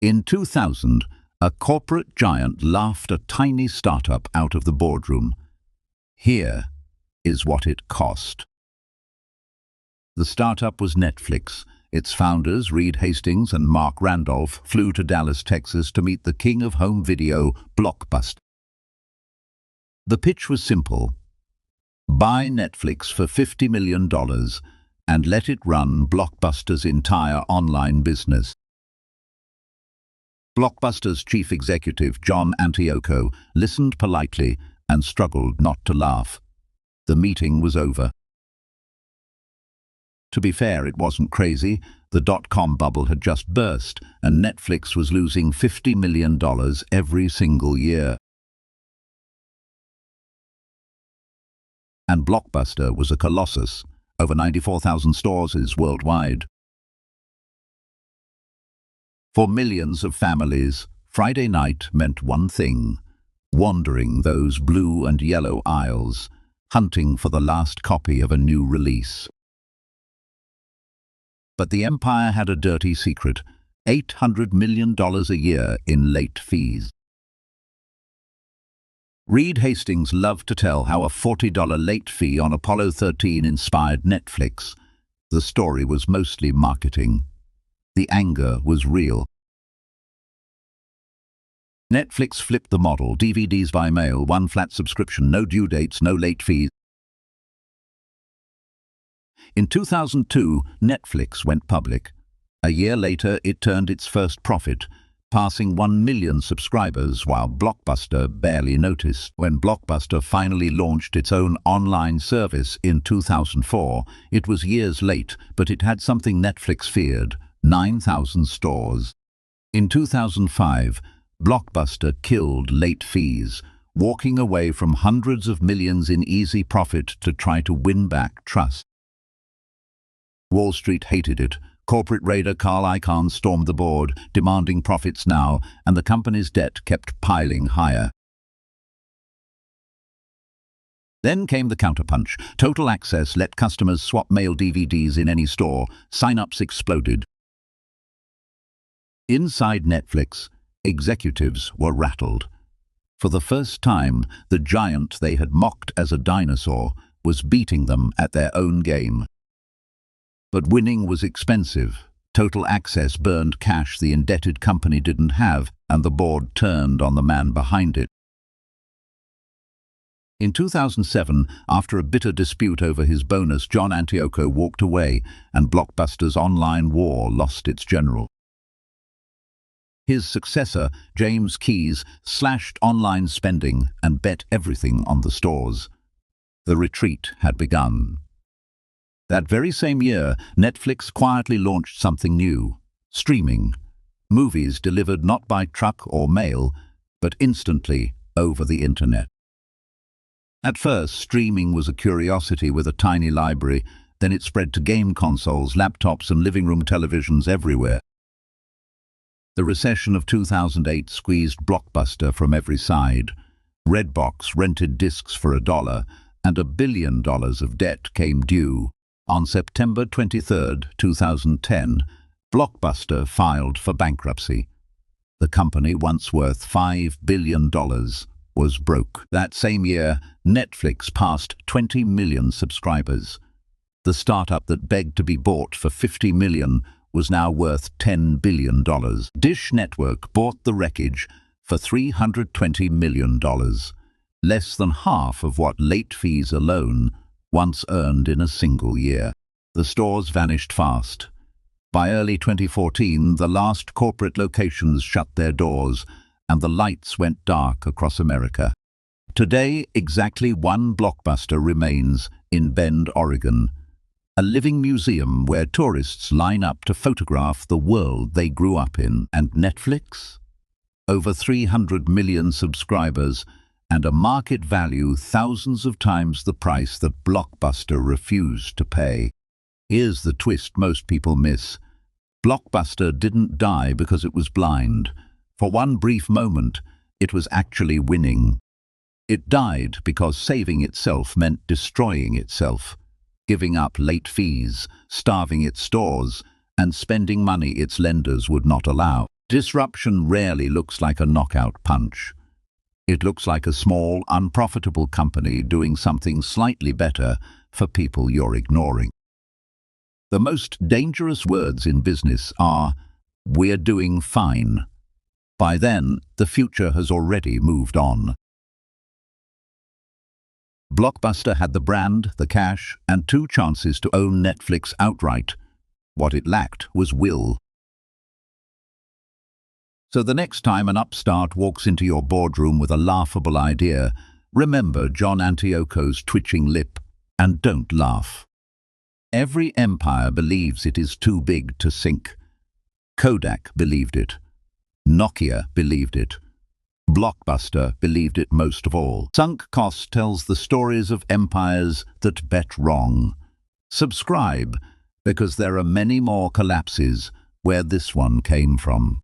In 2000, a corporate giant laughed a tiny startup out of the boardroom. Here is what it cost. The startup was Netflix. Its founders, Reed Hastings and Mark Randolph, flew to Dallas, Texas to meet the king of home video, Blockbuster. The pitch was simple. Buy Netflix for $50 million and let it run Blockbuster's entire online business. Blockbuster's chief executive, John Antioco, listened politely and struggled not to laugh. The meeting was over. To be fair, it wasn't crazy. The dot-com bubble had just burst, and Netflix was losing $50 million every single year. And Blockbuster was a colossus, over 94,000 stores worldwide. For millions of families, Friday night meant one thing: wandering those blue and yellow aisles, hunting for the last copy of a new release. But the empire had a dirty secret: $800 million a year in late fees. Reed Hastings loved to tell how a $40 late fee on Apollo 13 inspired Netflix. The story was mostly marketing. The anger was real. Netflix flipped the model: DVDs by mail, one flat subscription, no due dates, no late fees. In 2002, Netflix went public. A year later, it turned its first profit, passing 1 million subscribers, while Blockbuster barely noticed. When Blockbuster finally launched its own online service in 2004, it was years late, but it had something Netflix feared: 9,000 stores. In 2005, Blockbuster killed late fees, walking away from hundreds of millions in easy profit to try to win back trust. Wall Street hated it. Corporate raider Carl Icahn stormed the board, demanding profits now, and the company's debt kept piling higher. Then came the counterpunch. Total Access let customers swap mail DVDs in any store. Sign-ups exploded. Inside Netflix, executives were rattled. For the first time, the giant they had mocked as a dinosaur was beating them at their own game. But winning was expensive. Total Access burned cash the indebted company didn't have, and the board turned on the man behind it. In 2007, after a bitter dispute over his bonus, John Antioco walked away, and Blockbuster's online war lost its general. His successor, James Keyes, slashed online spending and bet everything on the stores. The retreat had begun. That very same year, Netflix quietly launched something new: streaming. Movies delivered not by truck or mail, but instantly over the internet. At first, streaming was a curiosity with a tiny library. Then it spread to game consoles, laptops, and living room televisions everywhere. The recession of 2008 squeezed Blockbuster from every side. Redbox rented discs for $1, and $1 billion of debt came due. On September 23, 2010, Blockbuster filed for bankruptcy. The company, once worth $5 billion, was broke. That same year, Netflix passed 20 million subscribers. The startup that begged to be bought for $50 million was now worth $10 billion. Dish Network bought the wreckage for $320 million, less than half of what late fees alone once earned in a single year. The stores vanished fast. By early 2014, the last corporate locations shut their doors, and the lights went dark across America. Today, exactly one Blockbuster remains in Bend, Oregon, a living museum where tourists line up to photograph the world they grew up in. And Netflix? Over 300 million subscribers, and a market value thousands of times the price that Blockbuster refused to pay. Here's the twist most people miss. Blockbuster didn't die because it was blind. For one brief moment, it was actually winning. It died because saving itself meant destroying itself, giving up late fees, starving its stores, and spending money its lenders would not allow. Disruption rarely looks like a knockout punch. It looks like a small, unprofitable company doing something slightly better for people you're ignoring. The most dangerous words in business are, "We're doing fine." By then, the future has already moved on. Blockbuster had the brand, the cash, and 2 chances to own Netflix outright. What it lacked was will. So the next time an upstart walks into your boardroom with a laughable idea, remember John Antiocho's twitching lip, and don't laugh. Every empire believes it is too big to sink. Kodak believed it. Nokia believed it. Blockbuster believed it most of all. Sunk Cost tells the stories of empires that bet wrong. Subscribe, because there are many more collapses where this one came from.